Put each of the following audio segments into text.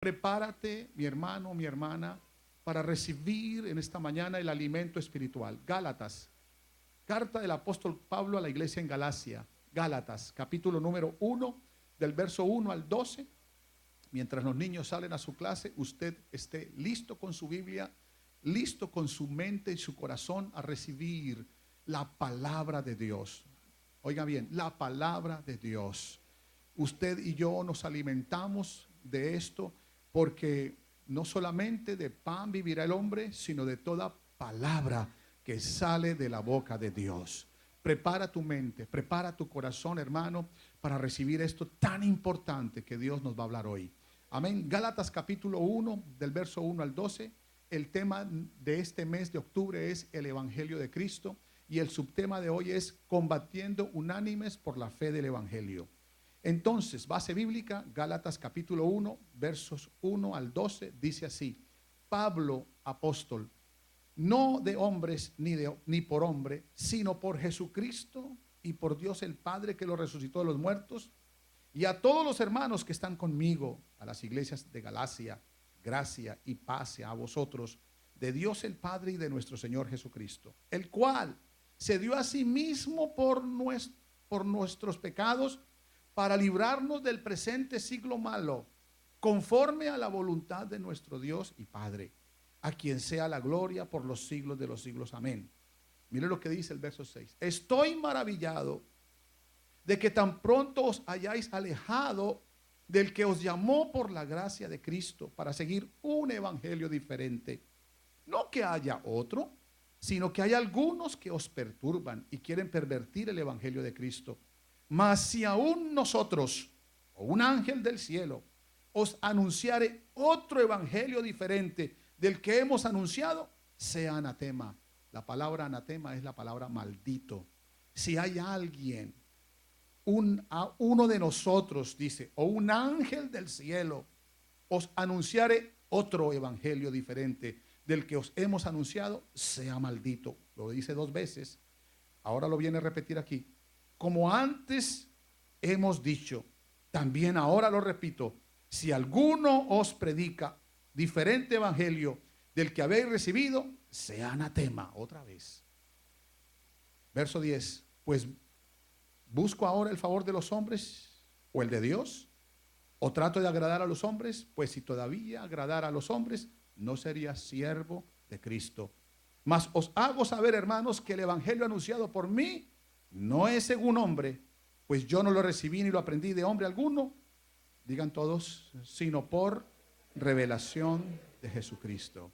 Prepárate, mi hermano, mi hermana, para recibir en esta mañana el alimento espiritual. Gálatas, carta del apóstol Pablo a la iglesia en Galacia. Gálatas, capítulo número 1, del verso 1 al 12. Mientras los niños salen a su clase, usted esté listo con su Biblia, listo con su mente y su corazón a recibir la palabra de Dios. Oiga bien, la palabra de Dios. Usted y yo nos alimentamos de esto porque no solamente de pan vivirá el hombre, sino de toda palabra que sale de la boca de Dios. Prepara tu mente, prepara tu corazón, hermano, para recibir esto tan importante que Dios nos va a hablar hoy. Amén. Gálatas capítulo 1, del verso 1 al 12. El tema de este mes de octubre es el Evangelio de Cristo y el subtema de hoy es combatiendo unánimes por la fe del Evangelio. Entonces, base bíblica, Gálatas capítulo 1, versos 1 al 12, dice así: Pablo, apóstol, no de hombres ni por hombre, sino por Jesucristo y por Dios el Padre que lo resucitó de los muertos, y a todos los hermanos que están conmigo, a las iglesias de Galacia, gracia y paz a vosotros, de Dios el Padre y de nuestro Señor Jesucristo, el cual se dio a sí mismo por nuestros pecados, para librarnos del presente siglo malo, conforme a la voluntad de nuestro Dios y Padre, a quien sea la gloria por los siglos de los siglos. Amén. Mire lo que dice el verso 6. Estoy maravillado de que tan pronto os hayáis alejado del que os llamó por la gracia de Cristo para seguir un evangelio diferente. No que haya otro, sino que hay algunos que os perturban y quieren pervertir el evangelio de Cristo. Mas si aún nosotros, o un ángel del cielo, os anunciare otro evangelio diferente del que hemos anunciado, sea anatema. La palabra anatema es la palabra maldito. Si hay alguien, uno de nosotros, dice, o un ángel del cielo, os anunciare otro evangelio diferente del que os hemos anunciado, sea maldito. Lo dice 2 veces. Ahora lo viene a repetir aquí. Como antes hemos dicho, también ahora lo repito, si alguno os predica diferente evangelio del que habéis recibido, sea anatema. Otra vez. Verso 10. Pues busco ahora el favor de los hombres o el de Dios, o trato de agradar a los hombres, pues si todavía agradara a los hombres, no sería siervo de Cristo. Mas os hago saber, hermanos, que el evangelio anunciado por mí no es según hombre, pues yo no lo recibí ni lo aprendí de hombre alguno, digan todos, sino por revelación de Jesucristo.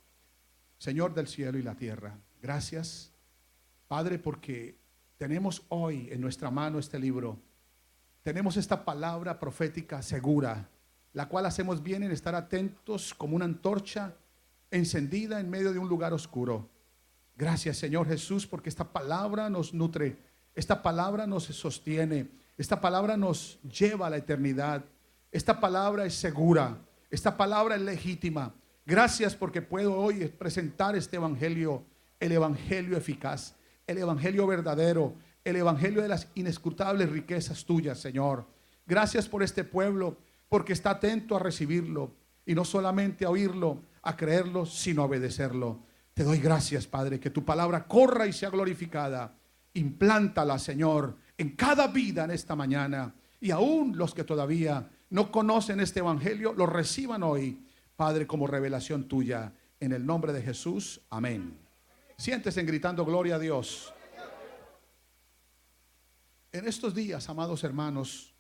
Señor del cielo y la tierra, gracias, Padre, porque tenemos hoy en nuestra mano este libro. Tenemos esta palabra profética segura, la cual hacemos bien en estar atentos como una antorcha encendida en medio de un lugar oscuro. Gracias, Señor Jesús, porque esta palabra nos nutre, esta palabra nos sostiene, esta palabra nos lleva a la eternidad. Esta palabra es segura, esta palabra es legítima. Gracias porque puedo hoy presentar este evangelio, el evangelio eficaz, el evangelio verdadero, el evangelio de las inescrutables riquezas tuyas, Señor. Gracias por este pueblo, porque está atento a recibirlo y no solamente a oírlo, a creerlo, sino a obedecerlo. Te doy gracias, Padre, que tu palabra corra y sea glorificada. Implántala, Señor, en cada vida en esta mañana. Y aún los que todavía no conocen este evangelio, lo reciban hoy, Padre, como revelación tuya. En el nombre de Jesús, amén. Siéntese gritando gloria a Dios. En estos días, amados hermanos,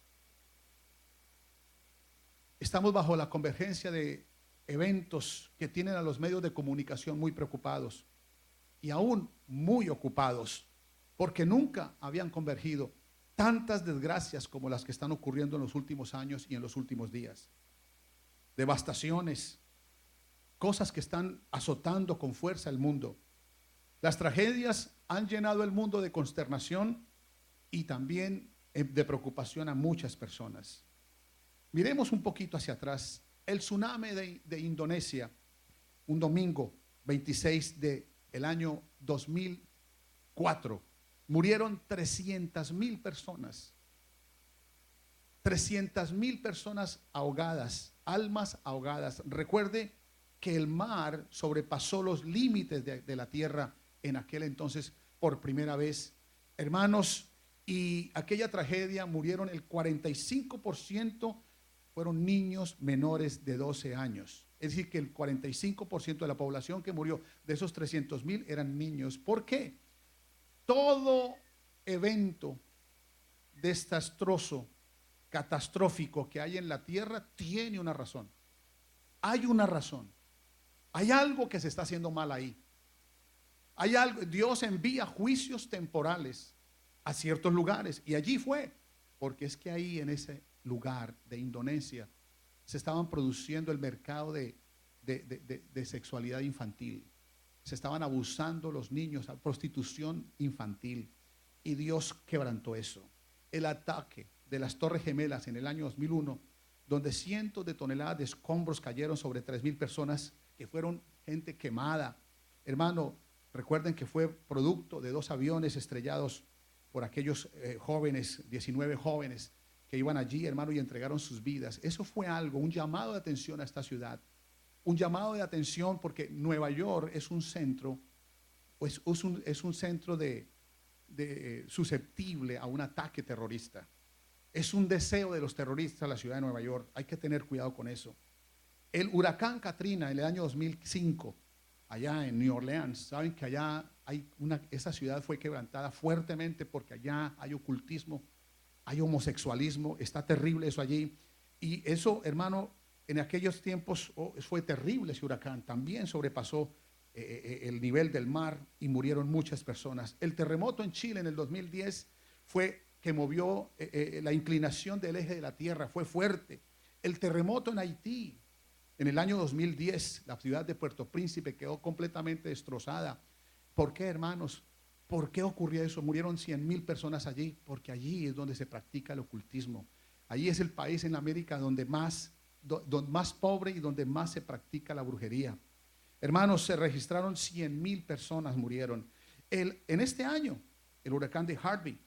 estamos bajo la convergencia de eventos que tienen a los medios de comunicación muy preocupados y aún muy ocupados, porque nunca habían convergido tantas desgracias como las que están ocurriendo en los últimos años y en los últimos días. Devastaciones, cosas que están azotando con fuerza el mundo. Las tragedias han llenado el mundo de consternación y también de preocupación a muchas personas. Miremos un poquito hacia atrás. El tsunami de Indonesia, un domingo 26 del año 2004, murieron 300,000 personas. 300,000 personas ahogadas, almas ahogadas. Recuerde que el mar sobrepasó los límites de la tierra en aquel entonces por primera vez. Hermanos, y aquella tragedia murieron el 45%, fueron niños menores de 12 años. Es decir, que el 45% de la población que murió de esos 300,000 eran niños. ¿Por qué? Todo evento desastroso, catastrófico que hay en la tierra tiene una razón. Hay una razón. Hay algo que se está haciendo mal ahí. Hay algo, Dios envía juicios temporales a ciertos lugares, y allí fue, porque es que ahí en ese lugar de Indonesia se estaban produciendo el mercado de sexualidad infantil. Se estaban abusando los niños, a prostitución infantil, y Dios quebrantó eso. El ataque de las Torres Gemelas en el año 2001, donde cientos de toneladas de escombros cayeron sobre 3,000 personas, que fueron gente quemada. Hermano, recuerden que fue producto de 2 aviones estrellados por aquellos jóvenes, 19 jóvenes que iban allí, hermano, y entregaron sus vidas. Eso fue algo, un llamado de atención a esta ciudad. Un llamado de atención, porque Nueva York es un centro, pues es un centro susceptible a un ataque terrorista. Es un deseo de los terroristas la ciudad de Nueva York. Hay que tener cuidado con eso. El huracán Katrina en el año 2005, allá en New Orleans, saben que allá esa ciudad fue quebrantada fuertemente porque allá hay ocultismo, hay homosexualismo, está terrible eso allí. Y eso, hermano, en aquellos tiempos fue terrible ese huracán. También sobrepasó el nivel del mar y murieron muchas personas. El terremoto en Chile en el 2010 fue que movió la inclinación del eje de la tierra, fue fuerte. El terremoto en Haití en el año 2010, la ciudad de Puerto Príncipe quedó completamente destrozada. ¿Por qué, hermanos? ¿Por qué ocurrió eso? Murieron 100,000 personas allí, porque allí es donde se practica el ocultismo. Allí es el país en América donde más pobre y donde más se practica la brujería. Hermanos, se registraron 100,000 personas murieron. En este año, el huracán de Harvey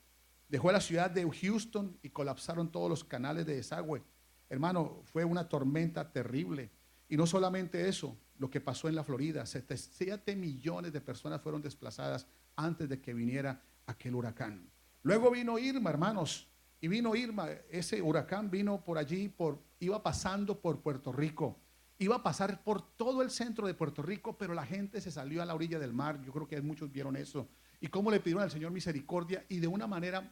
dejó la ciudad de Houston y colapsaron todos los canales de desagüe. Hermano, fue una tormenta terrible. Y no solamente eso, lo que pasó en la Florida, 7 millones de personas fueron desplazadas antes de que viniera aquel huracán. Luego vino Irma, hermanos, y vino Irma, ese huracán vino por allí, iba pasando por Puerto Rico, iba a pasar por todo el centro de Puerto Rico, pero la gente se salió a la orilla del mar. Yo creo que muchos vieron eso, y cómo le pidieron al Señor misericordia, y de una manera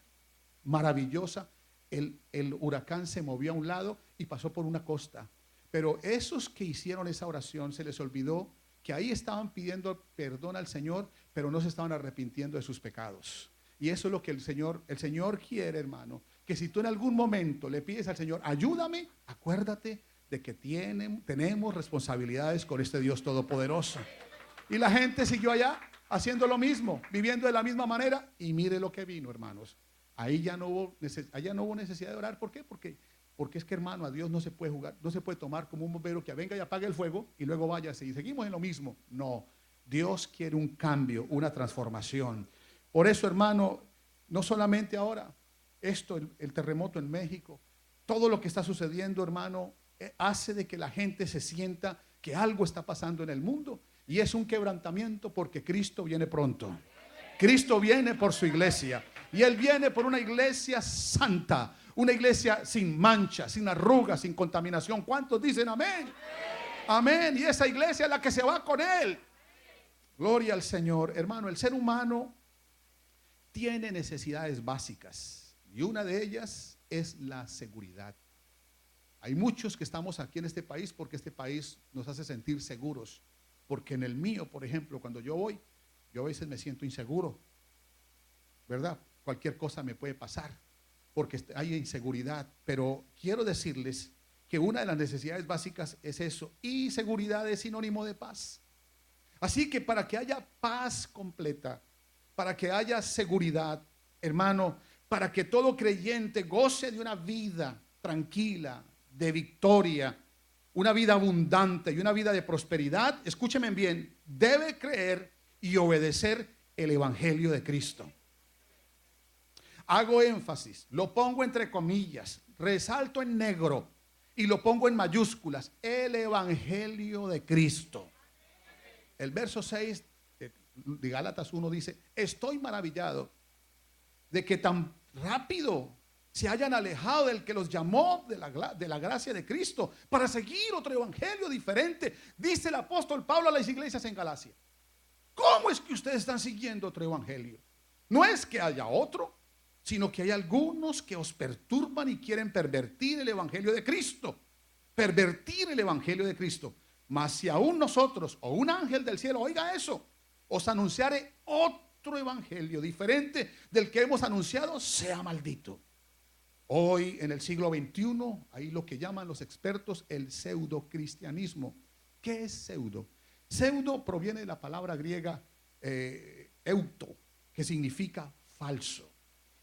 maravillosa, el huracán se movió a un lado y pasó por una costa. Pero esos que hicieron esa oración, se les olvidó que ahí estaban pidiendo perdón al Señor, pero no se estaban arrepintiendo de sus pecados. Y eso es lo que el Señor quiere, hermano, que si tú en algún momento le pides al Señor, ayúdame, acuérdate de que tenemos responsabilidades con este Dios todopoderoso. Y la gente siguió allá haciendo lo mismo, viviendo de la misma manera, y mire lo que vino, hermanos. Ahí ya no hubo necesidad de orar. ¿Por qué? Porque es que, hermano, a Dios no se puede jugar, no se puede tomar como un bombero que venga y apague el fuego y luego váyase y seguimos en lo mismo. No, Dios quiere un cambio, una transformación. Por eso, hermano, no solamente ahora, el terremoto en México, todo lo que está sucediendo, hermano, hace de que la gente se sienta que algo está pasando en el mundo, y es un quebrantamiento porque Cristo viene pronto. Cristo viene por su iglesia, y Él viene por una iglesia santa, una iglesia sin mancha, sin arrugas, sin contaminación. ¿Cuántos dicen amén? Amén. Y esa iglesia es la que se va con Él. Gloria al Señor. Hermano, el ser humano tiene necesidades básicas, y una de ellas es la seguridad. Hay muchos que estamos aquí en este país porque este país nos hace sentir seguros. Porque en el mío, por ejemplo, cuando yo a veces me siento inseguro, ¿verdad? Cualquier cosa me puede pasar porque hay inseguridad. Pero quiero decirles que una de las necesidades básicas es eso, y seguridad es sinónimo de paz. Así que para que haya paz completa, para que haya seguridad, hermano, para que todo creyente goce de una vida tranquila, de victoria, una vida abundante y una vida de prosperidad, escúchenme bien, debe creer y obedecer el Evangelio de Cristo. Hago énfasis, lo pongo entre comillas, resalto en negro y lo pongo en mayúsculas: el Evangelio de Cristo. El verso 6 de Gálatas 1 dice: estoy maravillado de que tan rápido se hayan alejado del que los llamó de la gracia de Cristo para seguir otro evangelio diferente. Dice el apóstol Pablo a las iglesias en Galacia: ¿cómo es que ustedes están siguiendo otro evangelio? No es que haya otro, sino que hay algunos que os perturban y quieren pervertir el evangelio de Cristo. Pervertir el evangelio de Cristo. Mas si aún nosotros o un ángel del cielo oiga eso, os anunciaré otro evangelio diferente del que hemos anunciado, sea maldito. Hoy en el siglo XXI hay lo que llaman los expertos el pseudocristianismo. ¿Qué es pseudo? Pseudo proviene de la palabra griega euto, que significa falso.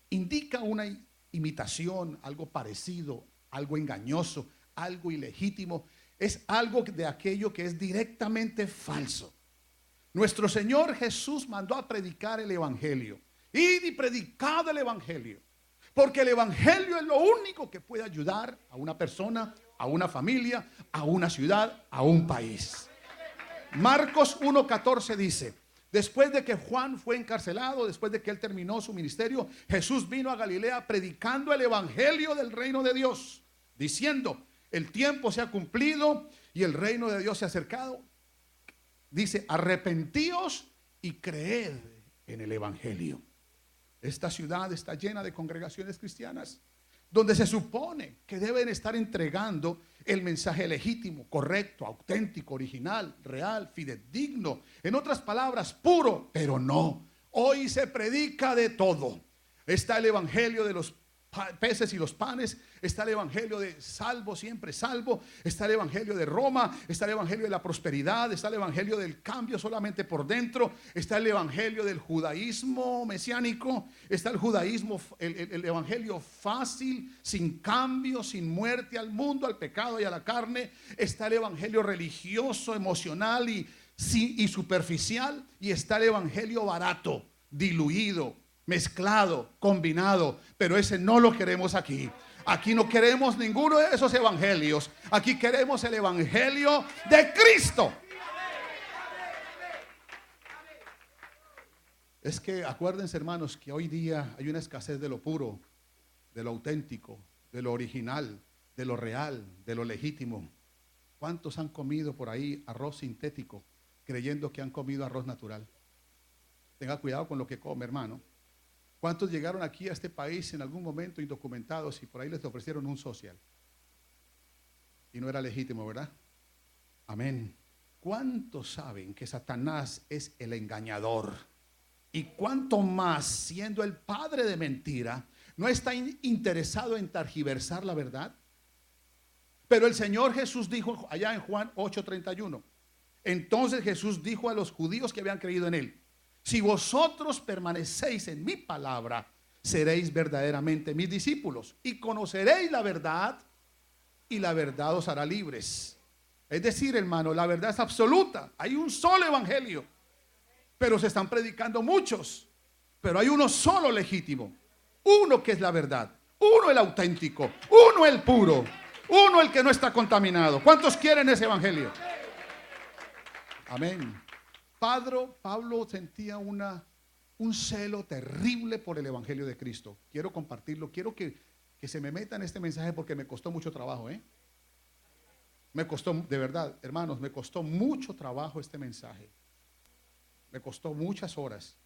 Indica una imitación, algo parecido, algo engañoso, algo ilegítimo. Es algo de aquello que es directamente falso. Nuestro Señor Jesús mandó a predicar el evangelio. Id y predicad el evangelio. Porque el evangelio es lo único que puede ayudar a una persona, a una familia, a una ciudad, a un país. Marcos 1:14 dice: después de que Juan fue encarcelado, después de que él terminó su ministerio, Jesús vino a Galilea predicando el evangelio del reino de Dios, diciendo: el tiempo se ha cumplido y el reino de Dios se ha acercado. Dice: arrepentíos y creed en el evangelio. Esta ciudad está llena de congregaciones cristianas donde se supone que deben estar entregando el mensaje legítimo, correcto, auténtico, original, real, fidedigno. En otras palabras, puro, pero no. Hoy se predica de todo. Está el evangelio de los peces y los panes, está el evangelio de salvo, siempre salvo, está el evangelio de Roma, está el evangelio de la prosperidad, está el evangelio del cambio solamente por dentro, está el evangelio del judaísmo mesiánico, está el judaísmo, el evangelio fácil, sin cambio, sin muerte al mundo, al pecado y a la carne. Está el evangelio religioso, emocional y superficial, y está el evangelio barato, diluido, mezclado, combinado, pero ese no lo queremos aquí. Aquí no queremos ninguno de esos evangelios. Aquí queremos el evangelio de Cristo. Es que acuérdense, hermanos, que hoy día hay una escasez de lo puro, de lo auténtico, de lo original, de lo real, de lo legítimo. ¿Cuántos han comido por ahí arroz sintético creyendo que han comido arroz natural? Tenga cuidado con lo que come, hermano. ¿Cuántos llegaron aquí a este país en algún momento indocumentados y por ahí les ofrecieron un social? Y no era legítimo, ¿verdad? Amén. ¿Cuántos saben que Satanás es el engañador? Y cuánto más, siendo el padre de mentira, no está interesado en tergiversar la verdad. Pero el Señor Jesús dijo allá en Juan 8:31. Entonces Jesús dijo a los judíos que habían creído en él: si vosotros permanecéis en mi palabra, seréis verdaderamente mis discípulos y conoceréis la verdad, y la verdad os hará libres. Es decir, hermano, la verdad es absoluta. Hay un solo evangelio, pero se están predicando muchos. Pero hay uno solo legítimo, uno que es la verdad, uno el auténtico, uno el puro, uno el que no está contaminado. ¿Cuántos quieren ese evangelio? Amén. Pablo sentía un celo terrible por el evangelio de Cristo. Quiero compartirlo, quiero que se me meta en este mensaje porque me costó mucho trabajo, Me costó, de verdad, hermanos, me costó mucho trabajo este mensaje. Me costó muchas horas.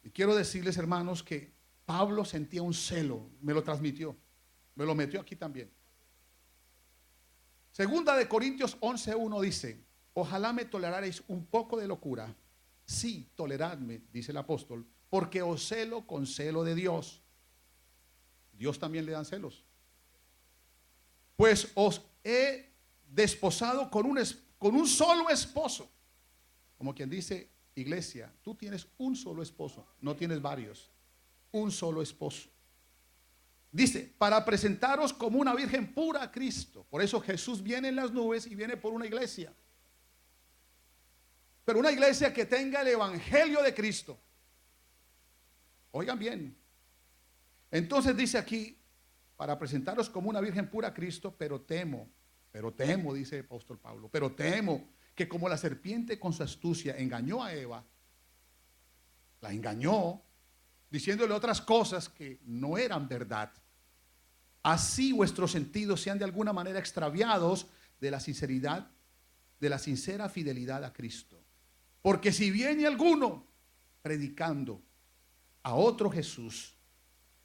Y quiero decirles, hermanos, que Pablo sentía un celo, me lo transmitió, me lo metió aquí también. Segunda de Corintios 11:1 dice: ojalá me toleraréis un poco de locura. Sí, toleradme, dice el apóstol, porque os celo con celo de Dios. Dios también le dan celos. Pues os he desposado con un solo esposo. Como quien dice, iglesia, tú tienes un solo esposo, no tienes varios. Un solo esposo. Dice, para presentaros como una virgen pura a Cristo. Por eso Jesús viene en las nubes y viene por una iglesia. Pero una iglesia que tenga el evangelio de Cristo. Oigan bien. Entonces dice aquí, para presentaros como una virgen pura a Cristo, pero temo, dice el apóstol Pablo, pero temo que como la serpiente con su astucia engañó a Eva, la engañó diciéndole otras cosas que no eran verdad, así vuestros sentidos sean de alguna manera extraviados de la sinceridad, de la sincera fidelidad a Cristo. Porque si viene alguno predicando a otro Jesús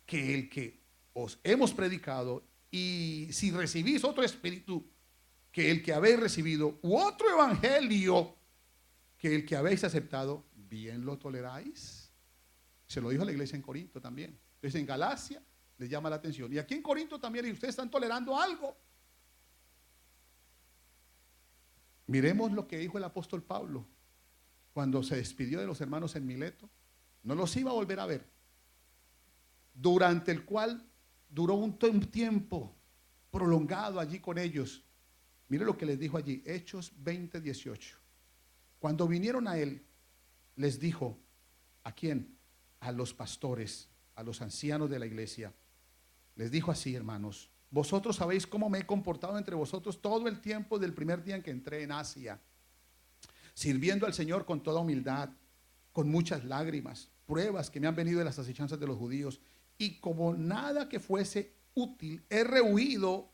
que el que os hemos predicado, y si recibís otro espíritu que el que habéis recibido, u otro evangelio que el que habéis aceptado, bien lo toleráis. Se lo dijo a la iglesia en Corinto también. Entonces en Galacia les llama la atención. Y aquí en Corinto también, y ustedes están tolerando algo. Miremos lo que dijo el apóstol Pablo cuando se despidió de los hermanos en Mileto. No los iba a volver a ver, durante el cual duró un tiempo prolongado allí con ellos. Mire lo que les dijo allí, Hechos 20:18. Cuando vinieron a él, les dijo, ¿a quién? A los pastores, a los ancianos de la iglesia. Les dijo así, hermanos, vosotros sabéis cómo me he comportado entre vosotros todo el tiempo del primer día en que entré en Asia, sirviendo al Señor con toda humildad, con muchas lágrimas, pruebas que me han venido de las asechanzas de los judíos, y como nada que fuese útil, he rehuido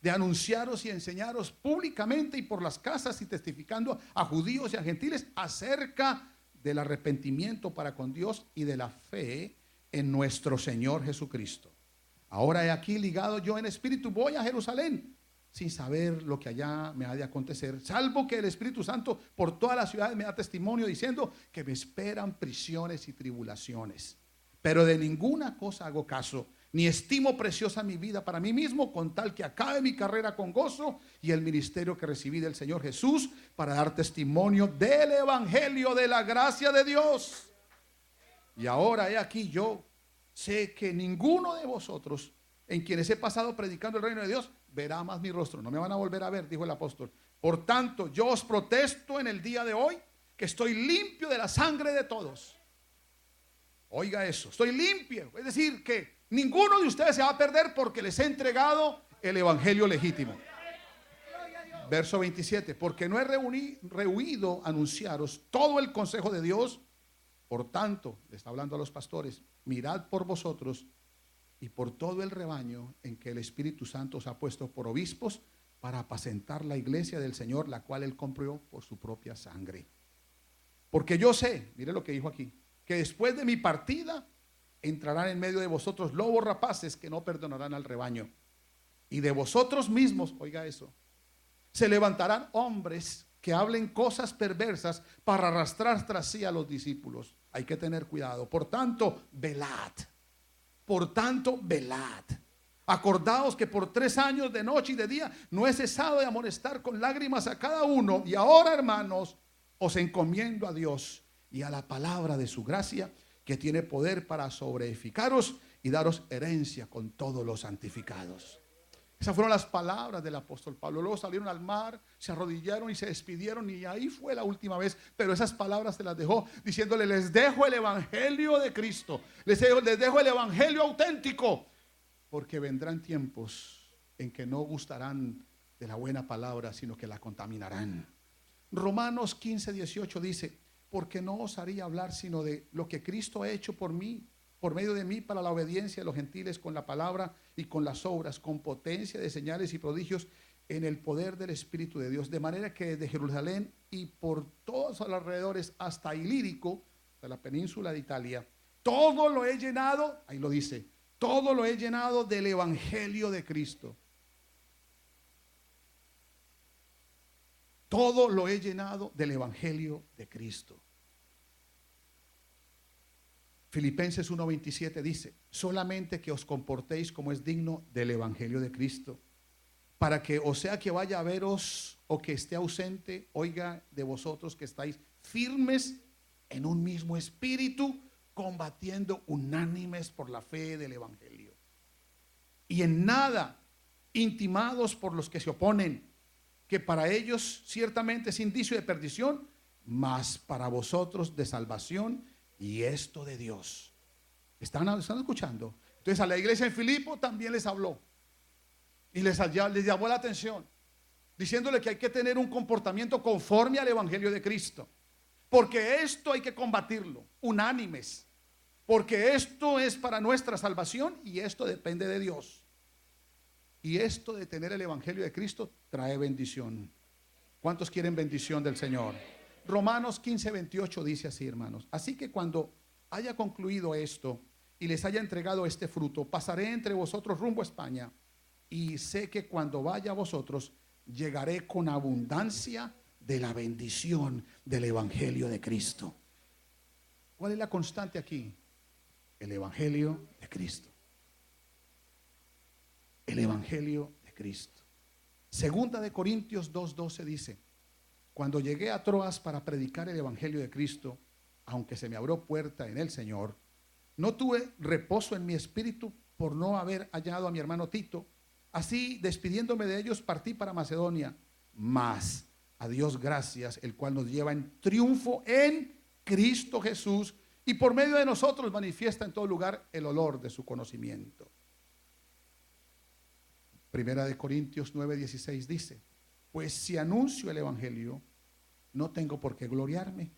de anunciaros y enseñaros públicamente y por las casas y testificando a judíos y a gentiles acerca del arrepentimiento para con Dios y de la fe en nuestro Señor Jesucristo. Ahora he aquí ligado yo en espíritu, voy a Jerusalén, sin saber lo que allá me ha de acontecer, salvo que el Espíritu Santo por todas las ciudades me da testimonio diciendo que me esperan prisiones y tribulaciones. Pero de ninguna cosa hago caso, ni estimo preciosa mi vida para mí mismo, con tal que acabe mi carrera con gozo y el ministerio que recibí del Señor Jesús para dar testimonio del evangelio de la gracia de Dios. Y ahora he aquí, yo sé que ninguno de vosotros, en quienes he pasado predicando el reino de Dios, verá más mi rostro. No me van a volver a ver, dijo el apóstol. Por tanto, yo os protesto en el día de hoy que estoy limpio de la sangre de todos. Oiga eso, estoy limpio. Es decir, que ninguno de ustedes se va a perder porque les he entregado el evangelio legítimo. Verso 27, porque no he rehuido anunciaros todo el consejo de Dios. Por tanto, le está hablando a los pastores, mirad por vosotros y por todo el rebaño en que el Espíritu Santo os ha puesto por obispos para apacentar la iglesia del Señor, la cual él compró por su propia sangre. Porque yo sé, mire lo que dijo aquí, que después de mi partida entrarán en medio de vosotros lobos rapaces que no perdonarán al rebaño. Y de vosotros mismos, oiga eso, se levantarán hombres que hablen cosas perversas para arrastrar tras sí a los discípulos. Hay que tener cuidado. Por tanto, velad. Por tanto, velad. Acordaos que por 3 años de noche y de día no he cesado de amonestar con lágrimas a cada uno. Y ahora, hermanos, os encomiendo a Dios y a la palabra de su gracia, que tiene poder para sobreedificaros y daros herencia con todos los santificados. Esas fueron las palabras del apóstol Pablo. Luego salieron al mar, se arrodillaron y se despidieron, y ahí fue la última vez. Pero esas palabras se las dejó diciéndole: les dejo el evangelio de Cristo, les dejo el evangelio auténtico, porque vendrán tiempos en que no gustarán de la buena palabra, sino que la contaminarán. Romanos 15:18 dice: porque no osaría hablar sino de lo que Cristo ha hecho por mí, por medio de mí, para la obediencia de los gentiles, con la palabra y con las obras, con potencia de señales y prodigios, en el poder del Espíritu de Dios. De manera que desde Jerusalén y por todos los alrededores hasta Ilírico, de la península de Italia, todo lo he llenado, ahí lo dice, todo lo he llenado del evangelio de Cristo. Todo lo he llenado del evangelio de Cristo. Filipenses 1:27 dice: solamente que os comportéis como es digno del evangelio de Cristo, para que, o sea que vaya a veros o que esté ausente, oiga de vosotros que estáis firmes en un mismo espíritu, combatiendo unánimes por la fe del evangelio, y en nada intimados por los que se oponen, que para ellos ciertamente es indicio de perdición, mas para vosotros de salvación, y esto de Dios. ¿Están escuchando? Entonces a la iglesia en Filipo también les habló y les llamó la atención, diciéndole que hay que tener un comportamiento conforme al evangelio de Cristo, porque esto hay que combatirlo, unánimes, porque esto es para nuestra salvación y esto depende de Dios. Y esto de tener el evangelio de Cristo trae bendición. ¿Cuántos quieren bendición del Señor? Romanos 15:28 dice así, hermanos: así que cuando haya concluido esto y les haya entregado este fruto, pasaré entre vosotros rumbo a España, y sé que cuando vaya a vosotros llegaré con abundancia de la bendición del evangelio de Cristo. ¿Cuál es la constante aquí? El evangelio de Cristo. El evangelio de Cristo. Segunda de Corintios 2:12 dice: cuando llegué a Troas para predicar el evangelio de Cristo, aunque se me abrió puerta en el Señor, no tuve reposo en mi espíritu por no haber hallado a mi hermano Tito. Así, despidiéndome de ellos, partí para Macedonia. Mas a Dios gracias, el cual nos lleva en triunfo en Cristo Jesús, y por medio de nosotros manifiesta en todo lugar el olor de su conocimiento. Primera de Corintios 9:16 dice: pues si anuncio el evangelio, no tengo por qué gloriarme,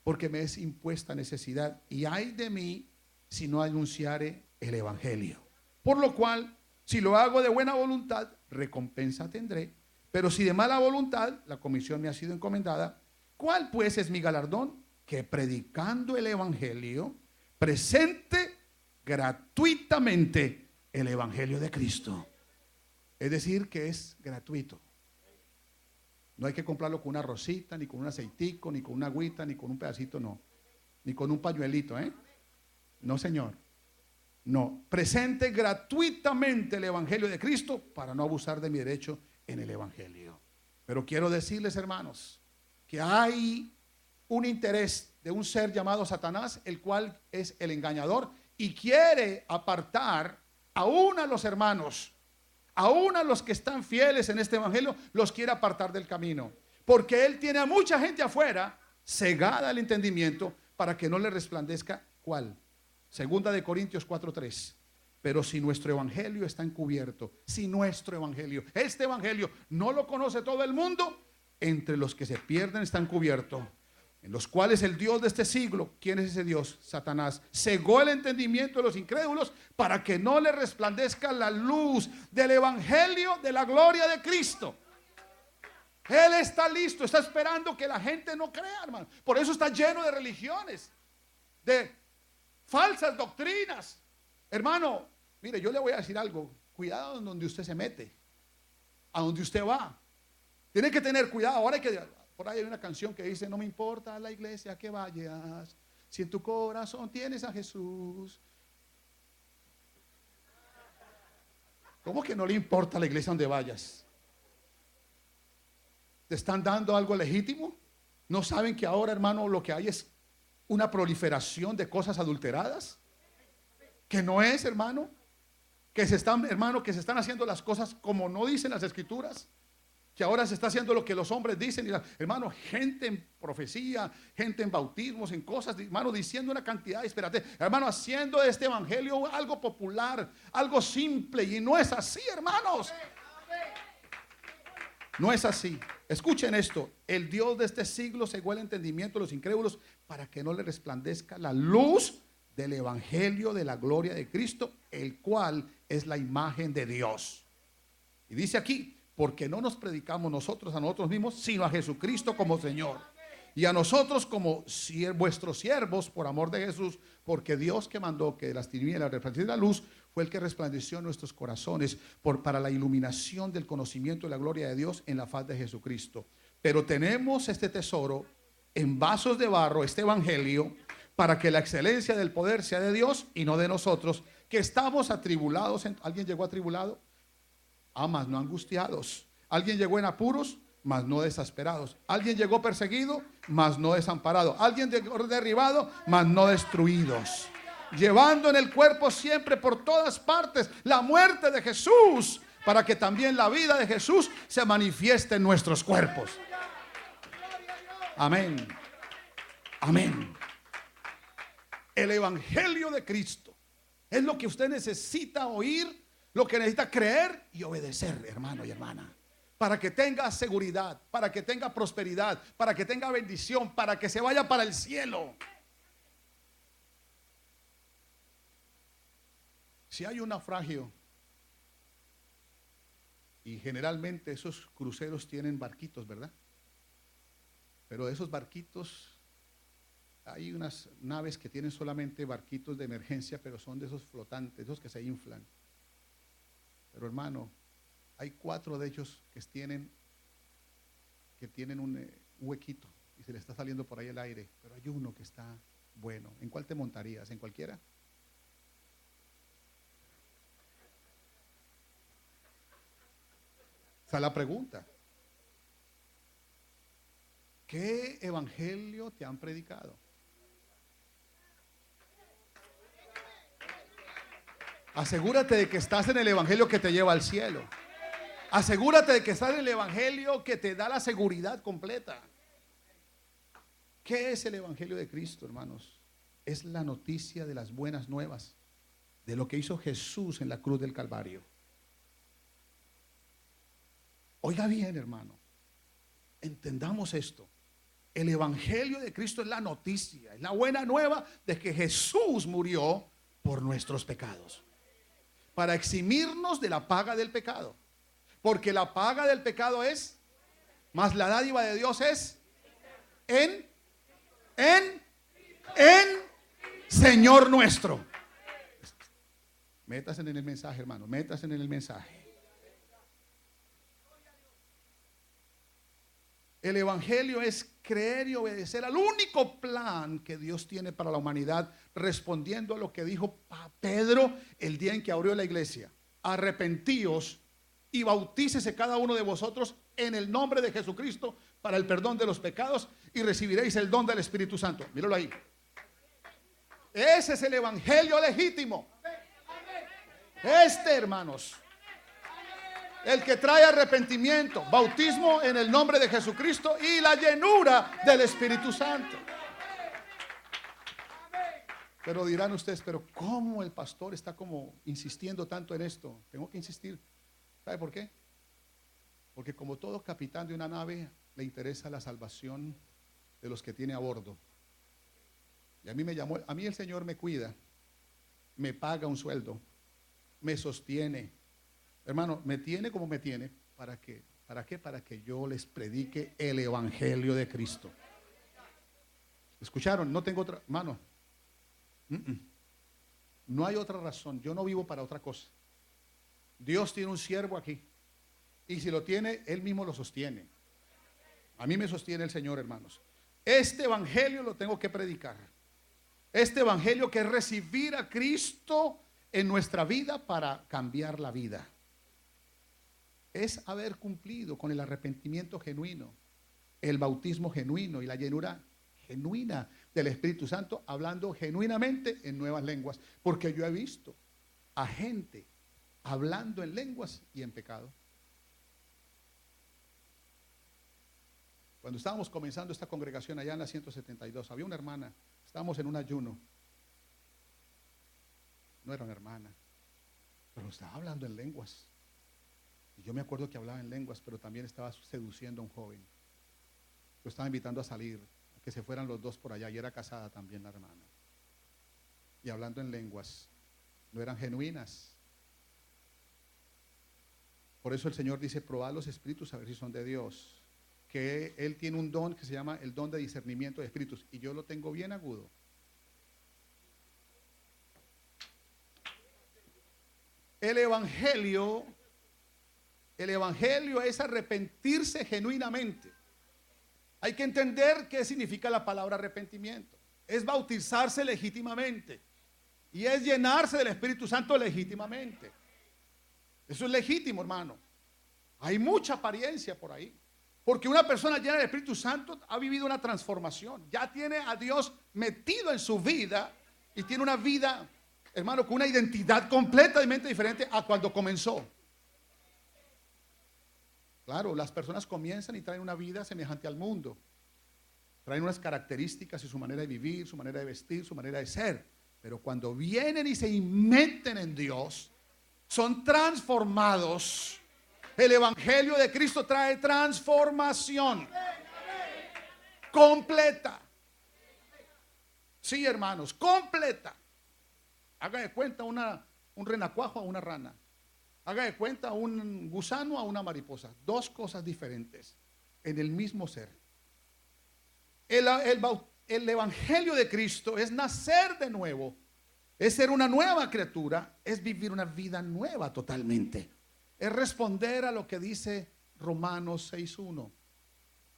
porque me es impuesta necesidad, y ay de mí si no anunciare el evangelio. Por lo cual, si lo hago de buena voluntad, recompensa tendré, pero si de mala voluntad, la comisión me ha sido encomendada. ¿Cuál pues es mi galardón? Que predicando el evangelio, presente gratuitamente el evangelio de Cristo. Es decir, que es gratuito. No hay que comprarlo con una rosita, ni con un aceitico, ni con una agüita, ni con un pedacito, no. Ni con un pañuelito, No, señor. No. Presente gratuitamente el evangelio de Cristo para no abusar de mi derecho en el evangelio. Pero quiero decirles, hermanos, que hay un interés de un ser llamado Satanás, el cual es el engañador, y quiere apartar aún a los hermanos, aún a los que están fieles en este evangelio, los quiere apartar del camino, porque él tiene a mucha gente afuera cegada al entendimiento para que no le resplandezca. ¿Cuál? Segunda de Corintios 4:3. Pero si nuestro evangelio está encubierto, si nuestro evangelio, este evangelio no lo conoce todo el mundo, entre los que se pierden está encubierto, en los cuales el Dios de este siglo, ¿quién es ese Dios? Satanás, cegó el entendimiento de los incrédulos para que no le resplandezca la luz del evangelio de la gloria de Cristo. Él está listo, está esperando que la gente no crea, hermano. Por eso está lleno de religiones, de falsas doctrinas. Hermano, mire, yo le voy a decir algo: cuidado en donde usted se mete, a donde usted va. Tiene que tener cuidado. Ahora hay que... Por ahí hay una canción que dice: no me importa la iglesia que vayas, si en tu corazón tienes a Jesús. ¿Cómo que no le importa la iglesia donde vayas? ¿Te están dando algo legítimo? ¿No saben que ahora, hermano, lo que hay es una proliferación de cosas adulteradas? Que no es, hermano, que se están haciendo las cosas como no dicen las escrituras. Que ahora se está haciendo lo que los hombres dicen, hermano, gente en profecía, gente en bautismos, en cosas, hermano, diciendo una cantidad, espérate, hermano, haciendo de este evangelio algo popular, algo simple, y no es así, hermanos. No es así. Escuchen esto: el Dios de este siglo cegó el entendimiento de los incrédulos para que no le resplandezca la luz del evangelio de la gloria de Cristo, el cual es la imagen de Dios. Y dice aquí: porque no nos predicamos nosotros a nosotros mismos, sino a Jesucristo como Señor, y a nosotros como vuestros siervos por amor de Jesús, porque Dios, que mandó que de las tinieblas resplandeciera la luz, fue el que resplandeció en nuestros corazones para la iluminación del conocimiento de la gloria de Dios en la faz de Jesucristo. Pero tenemos este tesoro en vasos de barro, este evangelio, para que la excelencia del poder sea de Dios y no de nosotros, que estamos atribulados. ¿Alguien llegó atribulado? Mas no angustiados. Alguien llegó en apuros, mas no desesperados. Alguien llegó perseguido, mas no desamparado. Alguien llegó derribado, mas no destruidos. Llevando en el cuerpo siempre por todas partes la muerte de Jesús, para que también la vida de Jesús se manifieste en nuestros cuerpos. Amén. Amén. El evangelio de Cristo Es lo que usted necesita oír, lo que necesita creer y obedecer, hermano y hermana. Para que tenga seguridad, para que tenga prosperidad, para que tenga bendición, para que se vaya para el cielo. Si hay un naufragio, y generalmente esos cruceros tienen barquitos, ¿verdad? Pero de esos barquitos, hay unas naves que tienen solamente barquitos de emergencia, pero son de esos flotantes, esos que se inflan. Pero hermano, hay 4 de ellos que tienen un huequito y se le está saliendo por ahí el aire, pero hay uno que está bueno. ¿En cuál te montarías? ¿En cualquiera? Esa es la pregunta. ¿Qué evangelio te han predicado? Asegúrate de que estás en el evangelio que te lleva al cielo. Asegúrate de que estás en el evangelio que te da la seguridad completa. ¿Qué es el evangelio de Cristo, hermanos? Es la noticia de las buenas nuevas, de lo que hizo Jesús en la cruz del Calvario. Oiga bien, hermano, entendamos esto. El evangelio de Cristo es la noticia, es la buena nueva de que Jesús murió por nuestros pecados, para eximirnos de la paga del pecado. Porque la paga del pecado es, más la dádiva de Dios es en Señor nuestro. Métase en el mensaje, hermano, métase en el mensaje. El evangelio es creer y obedecer al único plan que Dios tiene para la humanidad, respondiendo a lo que dijo Pedro el día en que abrió la iglesia. Arrepentíos y bautícese cada uno de vosotros en el nombre de Jesucristo para el perdón de los pecados y recibiréis el don del Espíritu Santo. Míralo ahí. Ese es el evangelio legítimo. Hermanos, el que trae arrepentimiento, bautismo en el nombre de Jesucristo y la llenura del Espíritu Santo. Pero dirán ustedes, pero ¿cómo el pastor está como insistiendo tanto en esto? Tengo que insistir. ¿Sabe por qué? Porque como todo capitán de una nave, le interesa la salvación de los que tiene a bordo. Y a mí el Señor me cuida, me paga un sueldo, me sostiene. Hermano, me tiene como me tiene. ¿Para qué? ¿Para qué? Para que yo les predique el evangelio de Cristo. ¿Escucharon? No tengo otra, hermano. No hay otra razón. Yo no vivo para otra cosa. Dios tiene un siervo aquí. Y si lo tiene, Él mismo lo sostiene. A mí me sostiene el Señor, hermanos. Este evangelio lo tengo que predicar. Este evangelio que es recibir a Cristo en nuestra vida para cambiar la vida. Es haber cumplido con el arrepentimiento genuino, el bautismo genuino y la llenura genuina del Espíritu Santo, hablando genuinamente en nuevas lenguas. Porque yo he visto a gente hablando en lenguas y en pecado. Cuando estábamos comenzando esta congregación allá en la 172, había una hermana, estábamos en un ayuno. No era una hermana, pero estaba hablando en lenguas. Y yo me acuerdo que hablaba en lenguas, pero también estaba seduciendo a un joven. Lo estaba invitando a salir, a que se fueran los dos por allá, y era casada también la hermana. Y hablando en lenguas, no eran genuinas. Por eso el Señor dice, probad los espíritus a ver si son de Dios. Que Él tiene un don que se llama el don de discernimiento de espíritus, y yo lo tengo bien agudo. El evangelio es arrepentirse genuinamente. Hay que entender qué significa la palabra arrepentimiento. Es bautizarse legítimamente y es llenarse del Espíritu Santo legítimamente. Eso es legítimo, hermano. Hay mucha apariencia por ahí. Porque una persona llena del Espíritu Santo ha vivido una transformación. Ya tiene a Dios metido en su vida y tiene una vida, hermano, con una identidad completamente diferente a cuando comenzó. Claro, las personas comienzan y traen una vida semejante al mundo. Traen unas características y su manera de vivir, su manera de vestir, su manera de ser. Pero cuando vienen y se meten en Dios, son transformados. El Evangelio de Cristo trae transformación completa. Sí, hermanos, completa. Haga de cuenta un renacuajo a una rana. Haga de cuenta un gusano a una mariposa. Dos cosas diferentes en el mismo ser. El Evangelio de Cristo es nacer de nuevo, es ser una nueva criatura, es vivir una vida nueva totalmente. Es responder a lo que dice Romanos 6.1.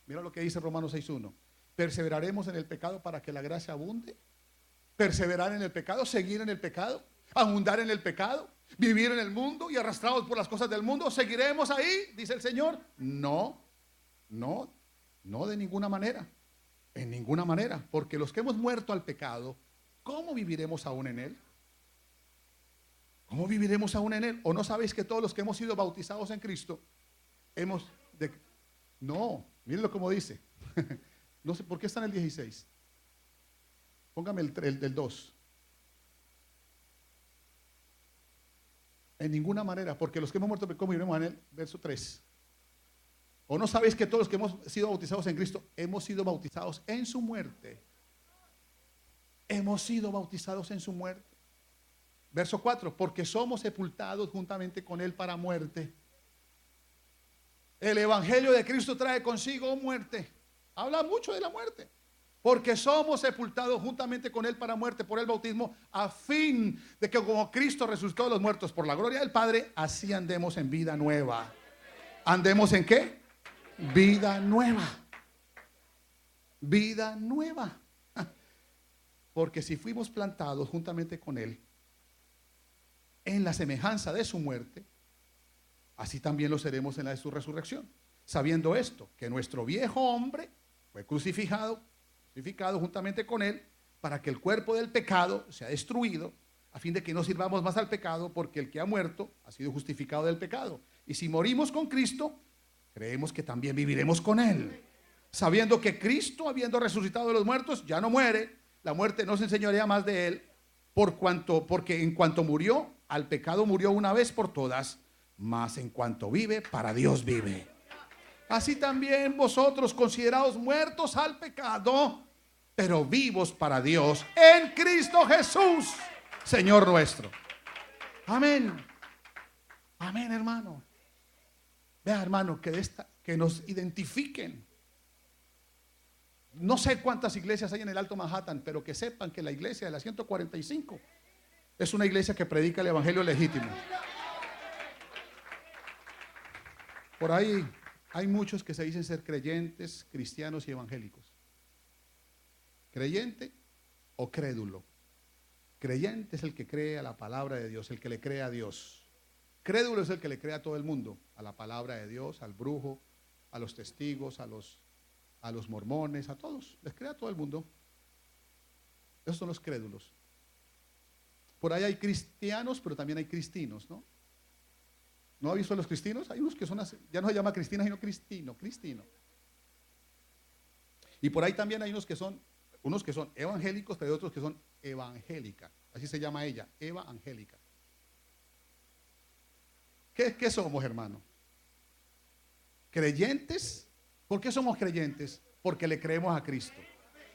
Mira lo que dice Romanos 6.1. Perseveraremos en el pecado para que la gracia abunde. Perseverar en el pecado, seguir en el pecado, abundar en el pecado, vivir en el mundo y arrastrados por las cosas del mundo. ¿Seguiremos ahí? Dice el Señor. No, no de ninguna manera. En ninguna manera. Porque los que hemos muerto al pecado, ¿cómo viviremos aún en él? ¿Cómo viviremos aún en él? ¿O no sabéis que todos los que hemos sido bautizados en Cristo No, mírenlo como dice. No sé por qué está en el 16. Póngame el del 2. En ninguna manera, porque los que hemos muerto, ¿cómo viviremos en él? Verso 3. ¿O no sabéis que todos los que hemos sido bautizados en Cristo hemos sido bautizados en su muerte? Hemos sido bautizados en su muerte. Verso 4, porque somos sepultados juntamente con él para muerte. El Evangelio de Cristo trae consigo muerte. Habla mucho de la muerte. Porque somos sepultados juntamente con él para muerte por el bautismo, a fin de que como Cristo resucitó de los muertos por la gloria del Padre, así andemos en vida nueva. ¿Andemos en qué? Vida nueva. Vida nueva. Porque si fuimos plantados juntamente con él en la semejanza de su muerte, así también lo seremos en la de su resurrección. Sabiendo esto, que nuestro viejo hombre fue crucificado juntamente con él, para que el cuerpo del pecado sea destruido, a fin de que no sirvamos más al pecado, porque el que ha muerto ha sido justificado del pecado. Y si morimos con Cristo, creemos que también viviremos con él, sabiendo que Cristo, habiendo resucitado de los muertos, ya no muere. La muerte no se enseñorea más de él, porque en cuanto murió, al pecado murió una vez por todas, mas en cuanto vive, para Dios vive. Así también vosotros, considerados muertos al pecado, pero vivos para Dios en Cristo Jesús, Señor nuestro. Amén. Amén, hermano. Vea, hermano, que nos identifiquen. No sé cuántas iglesias hay en el Alto Manhattan, pero que sepan que la iglesia de la 145 es una iglesia que predica el evangelio legítimo. Por ahí hay muchos que se dicen ser creyentes, cristianos y evangélicos. Creyente o crédulo. Creyente es el que cree a la palabra de Dios, el que le cree a Dios. Crédulo es el que le cree a todo el mundo, a la palabra de Dios, al brujo, a los testigos, a los mormones, a todos. Les cree a todo el mundo. Esos son los crédulos. Por ahí hay cristianos, pero también hay cristinos, ¿no? ¿No ha visto a los cristinos? Hay unos que son así, ya no se llama Cristina, sino cristino. Y por ahí también hay unos que son evangélicos, pero hay otros que son evangélica. Así se llama ella, Eva Angélica. ¿Qué somos, hermano? ¿Creyentes? ¿Por qué somos creyentes? Porque le creemos a Cristo.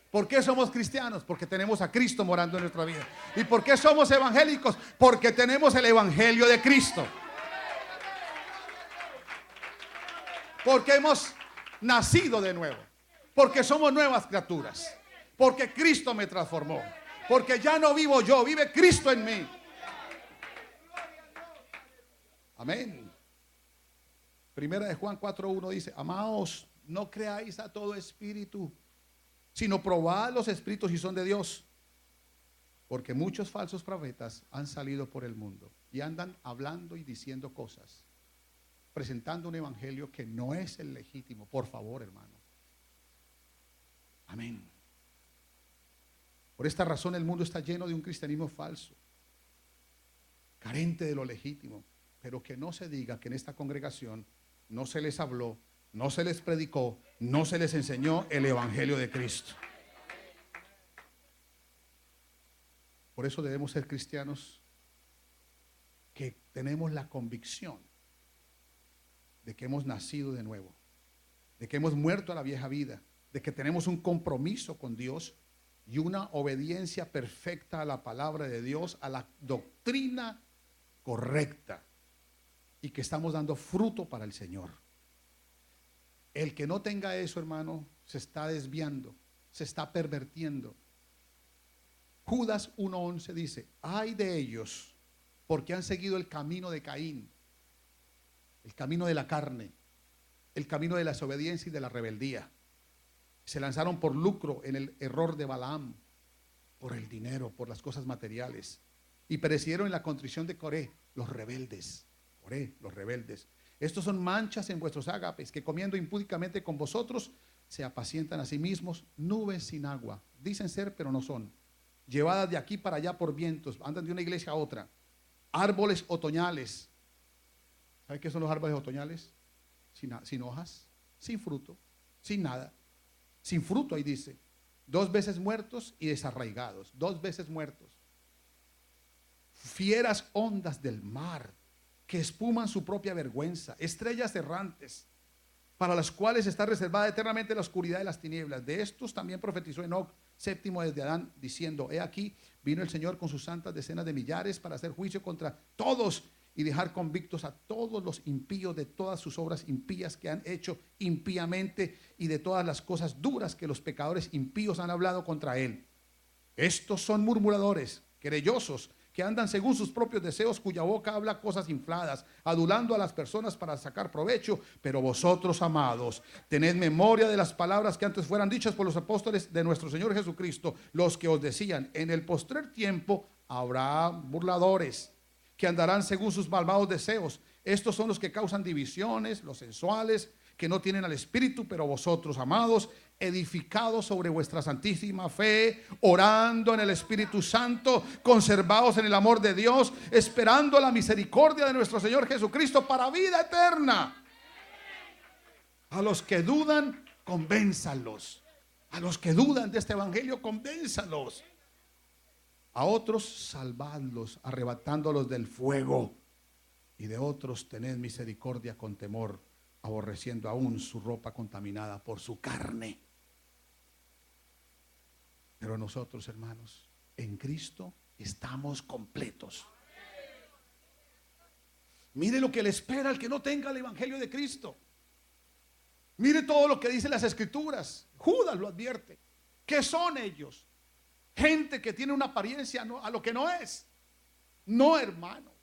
¿Por qué somos cristianos? Porque tenemos a Cristo morando en nuestra vida. ¿Y por qué somos evangélicos? Porque tenemos el evangelio de Cristo. Porque hemos nacido de nuevo. Porque somos nuevas criaturas. Porque Cristo me transformó. Porque ya no vivo yo, vive Cristo en mí. Amén. Primera de Juan 4:1 dice: amaos, no creáis a todo espíritu, sino probad los espíritus si son de Dios. Porque muchos falsos profetas han salido por el mundo y andan hablando y diciendo cosas, presentando un evangelio que no es el legítimo. Por favor, hermano. Amén. Por esta razón el mundo está lleno de un cristianismo falso, carente de lo legítimo. Pero que no se diga que en esta congregación no se les habló, no se les predicó, no se les enseñó el evangelio de Cristo. Por eso debemos ser cristianos que tenemos la convicción de que hemos nacido de nuevo, de que hemos muerto a la vieja vida, de que tenemos un compromiso con Dios y una obediencia perfecta a la palabra de Dios, a la doctrina correcta, y que estamos dando fruto para el Señor. El que no tenga eso, hermano, se está desviando, se está pervirtiendo. Judas 1:11 dice: ay de ellos, porque han seguido el camino de Caín, el camino de la carne, el camino de la desobediencia y de la rebeldía. Se lanzaron por lucro en el error de Balaam, por el dinero, por las cosas materiales, y perecieron en la contrición de Coré, los rebeldes. Coré, los rebeldes. Estos son manchas en vuestros ágapes, que comiendo impúdicamente con vosotros se apacientan a sí mismos, nubes sin agua. Dicen ser, pero no son. Llevadas de aquí para allá por vientos, andan de una iglesia a otra. Árboles otoñales. ¿Sabe qué son los árboles otoñales? Sin hojas, sin fruto, sin nada. Sin fruto, ahí dice. 2 veces muertos y desarraigados. 2 veces muertos. Fieras ondas del mar, que espuman su propia vergüenza. Estrellas errantes, para las cuales está reservada eternamente la oscuridad de las tinieblas. De estos también profetizó Enoc, séptimo desde Adán, diciendo: he aquí, vino el Señor con sus santas decenas de millares para hacer juicio contra todos y dejar convictos a todos los impíos de todas sus obras impías que han hecho impíamente y de todas las cosas duras que los pecadores impíos han hablado contra él. Estos son murmuradores, querellosos, que andan según sus propios deseos, cuya boca habla cosas infladas, adulando a las personas para sacar provecho. Pero vosotros, amados, tened memoria de las palabras que antes fueran dichas por los apóstoles de nuestro Señor Jesucristo, los que os decían: en el postrer tiempo habrá burladores, que andarán según sus malvados deseos. Estos son los que causan divisiones, los sensuales, que no tienen al Espíritu. Pero vosotros, amados, edificados sobre vuestra santísima fe, orando en el Espíritu Santo, conservados en el amor de Dios, esperando la misericordia de nuestro Señor Jesucristo para vida eterna. A los que dudan, convénzalos. A los que dudan de este evangelio, convénzalos. A otros salvadlos, arrebatándolos del fuego. Y de otros tened misericordia con temor, aborreciendo aún su ropa contaminada por su carne. Pero nosotros, hermanos, en Cristo estamos completos. Mire lo que le espera al que no tenga el evangelio de Cristo. Mire todo lo que dicen las escrituras. Judas lo advierte. ¿Qué son ellos? Gente que tiene una apariencia a lo que no es. No, hermano.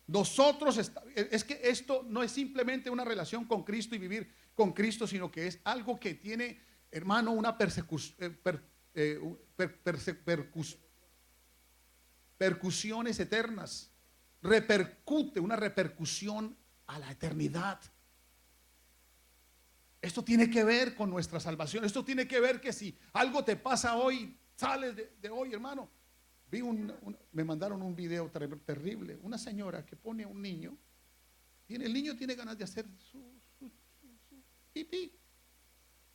Nosotros, es que esto no es simplemente una relación con Cristo y vivir con Cristo, sino que es algo que tiene, hermano, una percusiones eternas. Repercute, una repercusión a la eternidad. Esto tiene que ver con nuestra salvación. Esto tiene que ver que si algo te pasa hoy, sales de hoy, hermano. Me mandaron un video terrible. Una señora que pone a un niño. El niño tiene ganas de hacer su pipí.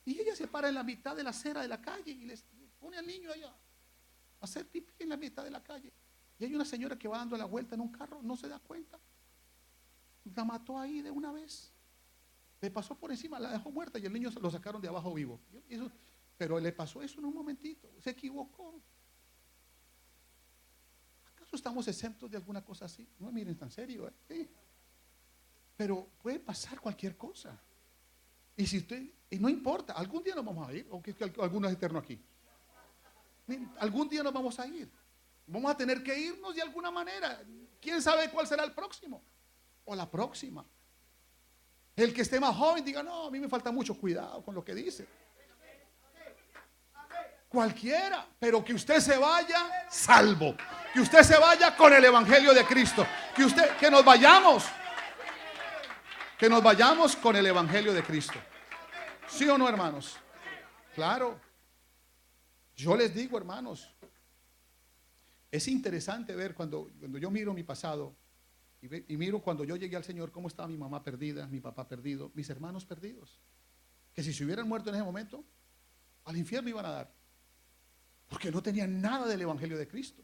Y ella se para en la mitad de la acera de la calle y le pone al niño allá a hacer pipí en la mitad de la calle. Y hay una señora que va dando la vuelta en un carro, no se da cuenta. La mató ahí de una vez. Le pasó por encima, la dejó muerta y el niño lo sacaron de abajo vivo. Pero le pasó eso en un momentito. Se equivocó. ¿Acaso estamos exentos de alguna cosa así? No miren tan serio, ¿eh? Sí. Pero puede pasar cualquier cosa. Y no importa, algún día nos vamos a ir. ¿O que alguno es eterno aquí? Algún día nos vamos a ir. Vamos a tener que irnos de alguna manera. ¿Quién sabe cuál será el próximo? O la próxima. El que esté más joven diga: no, a mí me falta mucho cuidado con lo que dice. Cualquiera, pero que usted se vaya salvo. Que usted se vaya con el evangelio de Cristo. Que nos vayamos. Que nos vayamos con el evangelio de Cristo. ¿Sí o no, hermanos? Claro. Yo les digo, hermanos, es interesante ver cuando yo miro mi pasado y miro cuando yo llegué al Señor, cómo estaba mi mamá perdida, mi papá perdido, mis hermanos perdidos. Que si se hubieran muerto en ese momento, al infierno iban a dar. Porque no tenían nada del evangelio de Cristo.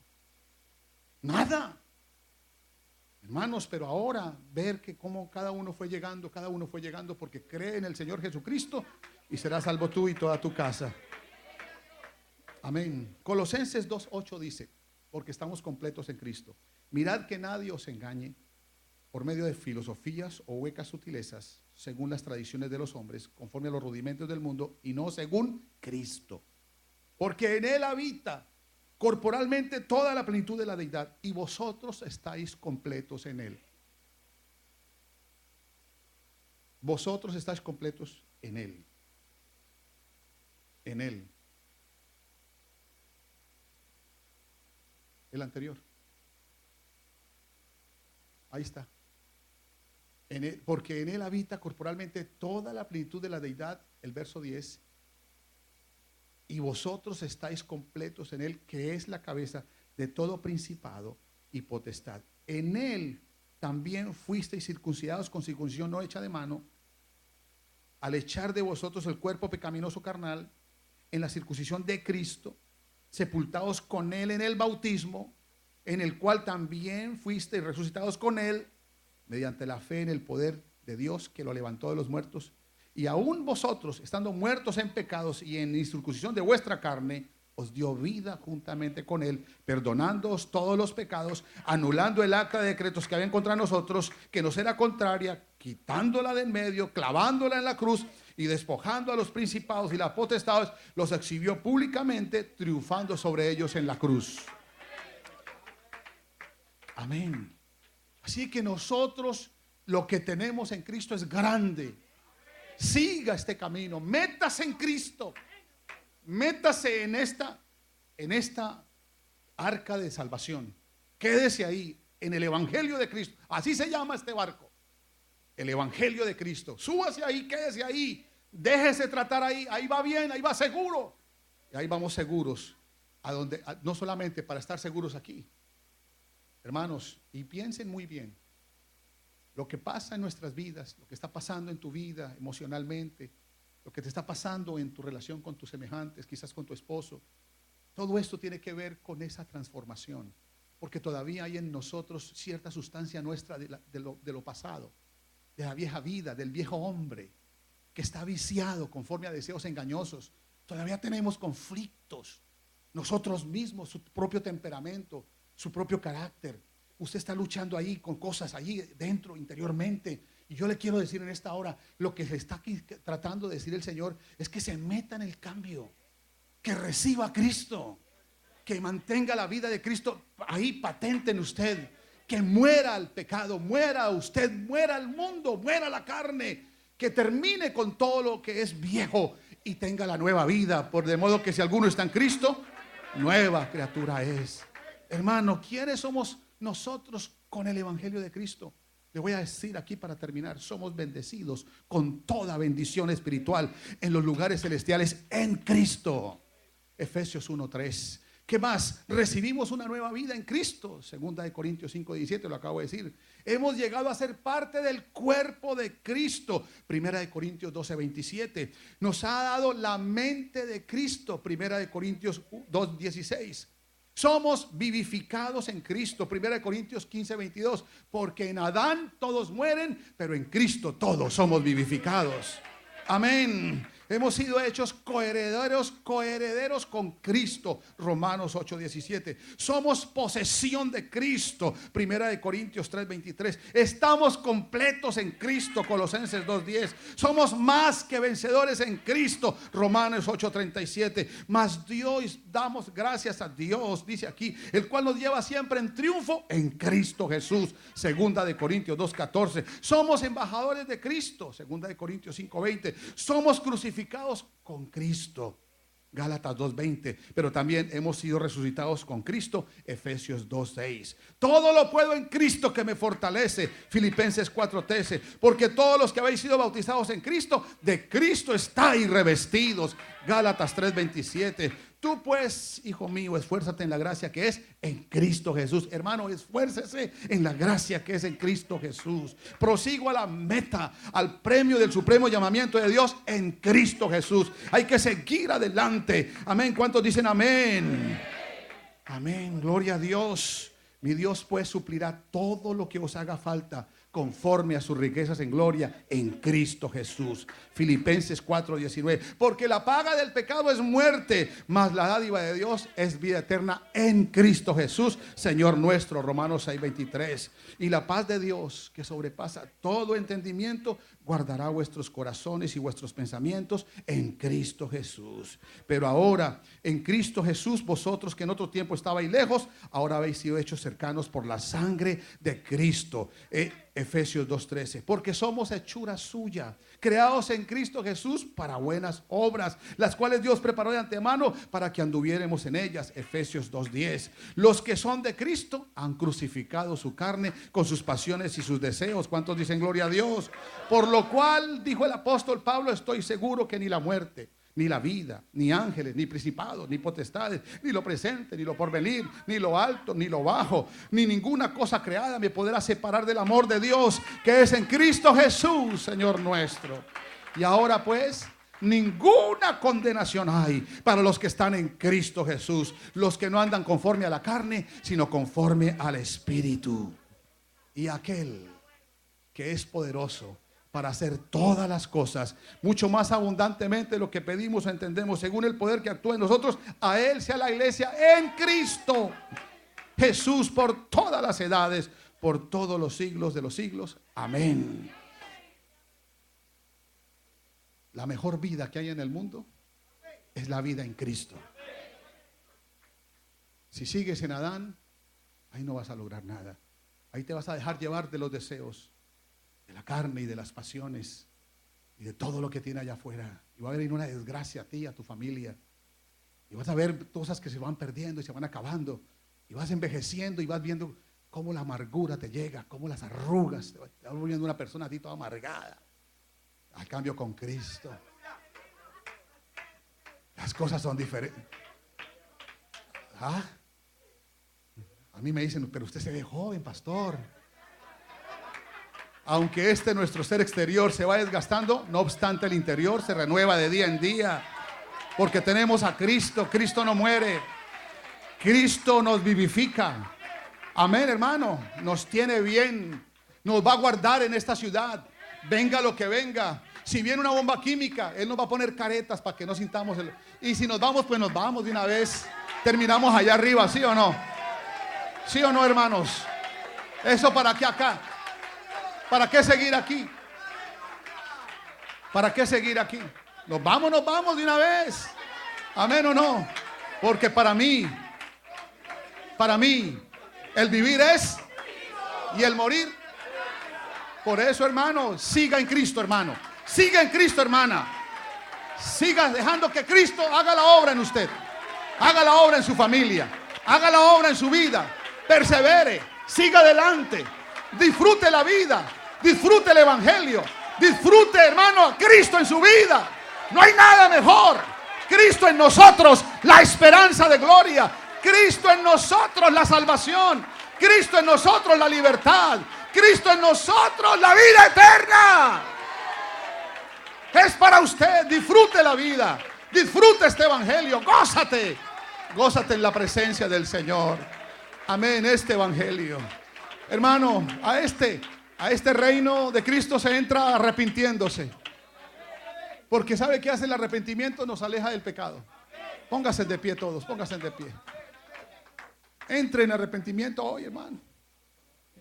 Nada. Hermanos, pero ahora ver que cómo cada uno fue llegando porque cree en el Señor Jesucristo y será salvo tú y toda tu casa. Amén. Colosenses 2:8 dice, porque estamos completos en Cristo. Mirad que nadie os engañe por medio de filosofías o huecas sutilezas, según las tradiciones de los hombres, conforme a los rudimentos del mundo, y no según Cristo. Porque en Él habita corporalmente toda la plenitud de la deidad, y vosotros estáis completos en Él. Vosotros estáis completos en Él. En Él. El anterior. Ahí está. Porque en Él habita corporalmente toda la plenitud de la deidad, el verso 10. Y vosotros estáis completos en Él, que es la cabeza de todo principado y potestad. En Él también fuisteis circuncidados con circuncisión no hecha de mano, al echar de vosotros el cuerpo pecaminoso carnal, en la circuncisión de Cristo, sepultados con Él en el bautismo, en el cual también fuisteis resucitados con Él, mediante la fe en el poder de Dios que lo levantó de los muertos. Y aún vosotros, estando muertos en pecados y en incircuncisión de vuestra carne, os dio vida juntamente con Él, perdonándoos todos los pecados, anulando el acta de decretos que habían contra nosotros, que nos era contraria, quitándola de en medio, clavándola en la cruz y despojando a los principados y las potestades, los exhibió públicamente, triunfando sobre ellos en la cruz. Amén. Así que nosotros lo que tenemos en Cristo es grande. Siga este camino, métase en Cristo, métase en esta arca de salvación. Quédese ahí, en el Evangelio de Cristo. Así se llama este barco, el Evangelio de Cristo. Súbase ahí, quédese ahí, déjese tratar ahí, ahí va bien, ahí va seguro. Y ahí vamos seguros, no solamente para estar seguros aquí. Hermanos, y piensen muy bien. Lo que pasa en nuestras vidas, lo que está pasando en tu vida emocionalmente, lo que te está pasando en tu relación con tus semejantes, quizás con tu esposo, todo esto tiene que ver con esa transformación, porque todavía hay en nosotros cierta sustancia nuestra de lo pasado, de la vieja vida, del viejo hombre, que está viciado conforme a deseos engañosos. Todavía tenemos conflictos, nosotros mismos, su propio temperamento, su propio carácter. Usted está luchando ahí con cosas allí dentro, interiormente. Y yo le quiero decir en esta hora, lo que se está aquí tratando de decir el Señor es que se meta en el cambio, que reciba a Cristo, que mantenga la vida de Cristo ahí patente en usted, que muera al pecado, muera usted, muera el mundo, muera la carne, que termine con todo lo que es viejo y tenga la nueva vida, por de modo que si alguno está en Cristo, nueva criatura es. Hermano, ¿quiénes somos nosotros con el Evangelio de Cristo? Le voy a decir aquí para terminar, somos bendecidos con toda bendición espiritual en los lugares celestiales en Cristo. Efesios 1:3. ¿Qué más? Recibimos una nueva vida en Cristo. Segunda de Corintios 5:17, lo acabo de decir. Hemos llegado a ser parte del cuerpo de Cristo. Primera de Corintios 12:27. Nos ha dado la mente de Cristo. Primera de Corintios 2:16. Somos vivificados en Cristo. 1 Corintios 15:22. Porque en Adán todos mueren, pero en Cristo todos somos vivificados. Amén. Hemos sido hechos coherederos con Cristo. Romanos 8:17. Somos posesión de Cristo. 1 Corintios 3:23. Estamos completos en Cristo. Colosenses 2:10. Somos más que vencedores en Cristo. Romanos 8:37. Mas Dios, damos gracias a Dios, dice aquí, el cual nos lleva siempre en triunfo en Cristo Jesús. 2 Corintios 2:14. Somos embajadores de Cristo. 2 Corintios 5:20. Somos crucificados con Cristo. Gálatas 2:20. Pero también hemos sido resucitados con Cristo. Efesios 2:6. Todo lo puedo en Cristo que me fortalece. Filipenses 4:13. Porque todos los que habéis sido bautizados en Cristo, de Cristo estáis revestidos. Gálatas 3:27. Tú pues, hijo mío, esfuérzate en la gracia que es en Cristo Jesús. Hermano, esfuércese en la gracia que es en Cristo Jesús. Prosigo a la meta, al premio del supremo llamamiento de Dios en Cristo Jesús. Hay que seguir adelante. Amén. ¿Cuántos dicen amén? Amén. Gloria a Dios. Mi Dios pues suplirá todo lo que os haga falta conforme a sus riquezas en gloria en Cristo Jesús. Filipenses 4:19. Porque la paga del pecado es muerte, mas la dádiva de Dios es vida eterna en Cristo Jesús, Señor nuestro. Romanos 6:23. Y la paz de Dios, que sobrepasa todo entendimiento, guardará vuestros corazones y vuestros pensamientos en Cristo Jesús. Pero ahora, en Cristo Jesús, vosotros que en otro tiempo estabais lejos, ahora habéis sido hechos cercanos por la sangre de Cristo. Efesios 2:13. Porque somos hechura suya, creados en Cristo Jesús para buenas obras, las cuales Dios preparó de antemano para que anduviéramos en ellas. Efesios 2:10. Los que son de Cristo han crucificado su carne con sus pasiones y sus deseos. ¿Cuántos dicen gloria a Dios? Por lo cual, dijo el apóstol Pablo, estoy seguro que ni la muerte, ni la vida, ni ángeles, ni principados, ni potestades, ni lo presente, ni lo porvenir, ni lo alto, ni lo bajo, ni ninguna cosa creada me podrá separar del amor de Dios que es en Cristo Jesús, Señor nuestro. Y ahora pues, ninguna condenación hay para los que están en Cristo Jesús, los que no andan conforme a la carne, sino conforme al Espíritu. Y aquel que es poderoso para hacer todas las cosas, mucho más abundantemente de lo que pedimos o entendemos, según el poder que actúa en nosotros, a Él sea la iglesia en Cristo Jesús por todas las edades, por todos los siglos de los siglos. Amén. La mejor vida que hay en el mundo es la vida en Cristo. Si sigues en Adán, ahí no vas a lograr nada. Ahí te vas a dejar llevar de los deseos de la carne y de las pasiones y de todo lo que tiene allá afuera. Y va a venir una desgracia a ti, a tu familia. Y vas a ver cosas que se van perdiendo y se van acabando. Y vas envejeciendo y vas viendo cómo la amargura te llega, cómo las arrugas. Te vas volviendo una persona a ti toda amargada. Al cambio con Cristo, las cosas son diferentes. A mí me dicen, pero usted se ve joven, pastor. Aunque nuestro ser exterior se va desgastando, no obstante el interior se renueva de día en día. Porque tenemos a Cristo. Cristo no muere. Cristo nos vivifica. Amén, hermano. Nos tiene bien. Nos va a guardar en esta ciudad. Venga lo que venga. Si viene una bomba química, Él nos va a poner caretas para que no sintamos Y si nos vamos, pues nos vamos de una vez. Terminamos allá arriba, ¿sí o no? ¿Sí o no, hermanos? ¿Eso para qué acá? ¿Para qué seguir aquí? ¿Para qué seguir aquí? Nos vamos de una vez. Amén o no. Porque para mí, el vivir es y el morir. Por eso, hermano, siga en Cristo, hermano. Siga en Cristo, hermana. Siga dejando que Cristo haga la obra en usted. Haga la obra en su familia. Haga la obra en su vida. Persevere. Siga adelante. Disfrute la vida. Disfrute el evangelio. Disfrute, hermano, a Cristo en su vida. No hay nada mejor. Cristo en nosotros, la esperanza de gloria. Cristo en nosotros, la salvación. Cristo en nosotros, la libertad. Cristo en nosotros, la vida eterna. Es para usted. Disfrute la vida. Disfrute este evangelio. Gózate. Gózate en la presencia del Señor. Amén. Este evangelio, hermano, a este reino de Cristo se entra arrepintiéndose. Porque ¿sabe qué hace el arrepentimiento? Nos aleja del pecado. Pónganse de pie todos. Pónganse de pie. Entre en arrepentimiento hoy, hermano.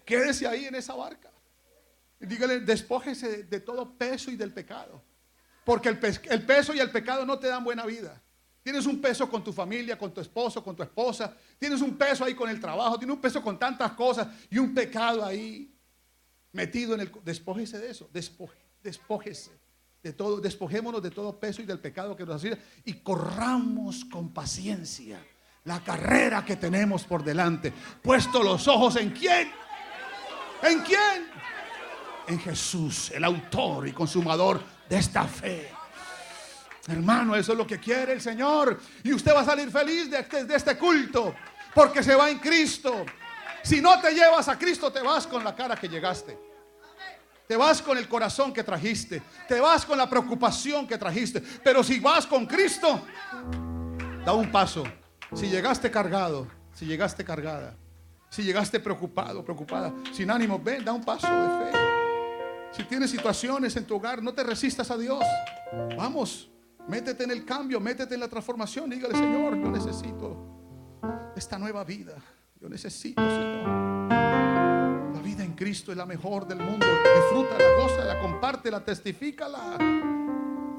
Quédese ahí en esa barca. Y dígale, despójese de todo peso y del pecado. Porque el peso y el pecado no te dan buena vida. Tienes un peso con tu familia, con tu esposo, con tu esposa. Tienes un peso ahí con el trabajo. Tienes un peso con tantas cosas. Y un pecado ahí metido en el... Despójese de eso. Despójese de todo. Despojémonos de todo peso y del pecado que nos hace. Y corramos con paciencia la carrera que tenemos por delante. Puesto los ojos en ¿quién? ¿En quién? En Jesús, el autor y consumador de esta fe. Hermano, eso es lo que quiere el Señor. Y usted va a salir feliz de este culto, porque se va en Cristo. Si no te llevas a Cristo, te vas con la cara que llegaste. Te vas con el corazón que trajiste. Te vas con la preocupación que trajiste. Pero si vas con Cristo, da un paso. Si llegaste cargado, si llegaste cargada, Si llegaste preocupado, preocupada, sin ánimo, ven, da un paso de fe. Si tienes situaciones en tu hogar, no te resistas a Dios. Vamos, métete en el cambio, métete en la transformación. Dígale, Señor, yo necesito esta nueva vida. Yo necesito, Señor. La vida en Cristo es la mejor del mundo. Disfrútala, gózala, compártela, testifícala.